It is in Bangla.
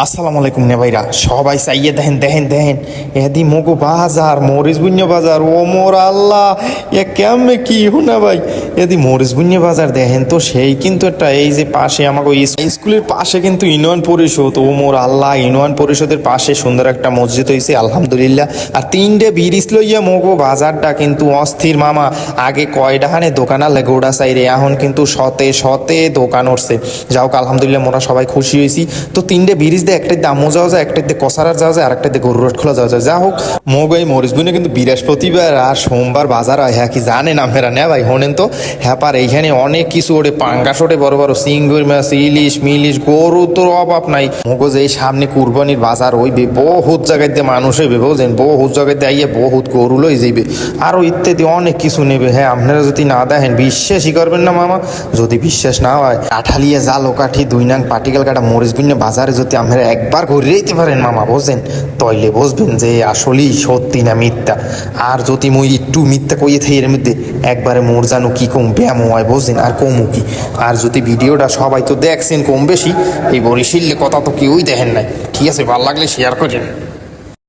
আসসালামু আলাইকুম নে ভাইরা সবাই চাইয়ে দেখেন দেখেন দেখেন এদি মগো বাজার মরিচ বুন্য বাজার ও মোর আল্লাহ এ কেমনে কি হুনা ভাই এদি মরিচ বুন্য বাজার দেখেন তো সেই কিন্তু একটা এই যে পাশে আমাকে স্কুলের পাশে কিন্তু ইউনিয়ন পরিষদ ও মোর আল্লাহ ইউনিয়ন পরিষদের পাশে সুন্দর একটা মসজিদ হয়েছে আলহামদুলিল্লাহ। আর তিনটে ব্রিজ লইয়া মগো বাজারটা কিন্তু অস্থির মামা। আগে কয়টাখানে দোকান আলে গোড়া সাইরে এখন কিন্তু শতে শতে দোকান উঠছে। যাও আলহামদুলিল্লাহ মোরা সবাই খুশি হয়েছি। তো তিনটে ব্রিজ একটাতে আমো যাওয়া যায়, একটাতে কসারার যাওয়া যায়, আর একটাতে গরুরট খোলা যাওয়া যায়। যা হোক মগ এই মরিচগুনে কিন্তু বৃহস্পতিবার আর সোমবার বাজার হয়। হ্যাঁ কি জানেন আপনারা না ভাই হোনেন তো হ্যাঁ পার এইখানে অনেক কিছু ওঠে, পাঙ্গাস ওঠে, বড় বড় চিংড়ি মাছ, ইলিশ মিলিশ, গরু তোর অভাব নাই। মগজ এই সামনে কুরবানির বাজার হইবে, বহুত জায়গাতে মানুষ হইবে বুঝলেন, বহুত জায়গাতে আইয়ে বহুত গরু লই যাইবে, আরও ইত্যাদি অনেক কিছু নেবে। হ্যাঁ আপনারা যদি না দেখেন বিশ্বাসই করবেন না মামা। যদি বিশ্বাস না হয় কাঠালিয়া জাল ও কাঠি 2 নং পাটিকাল কাটা মরিচগুনে বাজারে যদি আপনারা একবার ঘুরে যেতে পারেন মামা বুঝছেন, তইলে বুঝবেন যে আসলেই সত্যি না মিথ্যা। আর যদি মুই একটু মিথ্যা কইয়ে থাকি এর মধ্যে একবারে মোর জানো কি কম ব্যায়াম হয় বুঝছেন, আর কমু কি। আর যদি ভিডিওটা সবাই তো দেখছেন কম বেশি, এই বরিশিল্লে কথা তো কেউই দেখেন নাই। ঠিক আছে, ভালো লাগলে শেয়ার করেন।